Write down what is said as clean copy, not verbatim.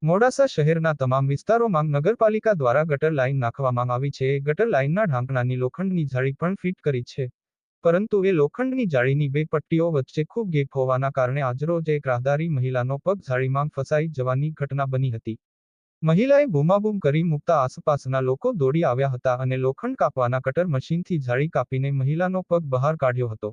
મોડાસા શહેરના તમામ વિસ્તારોમાં નગરપાલિકા દ્વારા ગટર લાઇન નાખવામાં આવી છે. ગટર લાઇનના ઢાંકણાની લોખંડની જાળી પણ ફિટ કરી છે. પરંતુ એ લોખંડની જાળીની બે પટ્ટીઓ વચ્ચે ખૂબ ગેપ હોવાના કારણે આજરોજ એક રાહદારી મહિલાનો પગ જાળીમાં ફસાઈ જવાની ઘટના બની હતી. મહિલાએ બૂમાબૂમ કરી મૂકતા આસપાસના લોકો દોડી આવ્યા હતા અને લોખંડ કાપવાના કટર મશીનથી જાળી કાપીને મહિલાનો પગ બહાર કાઢ્યો હતો.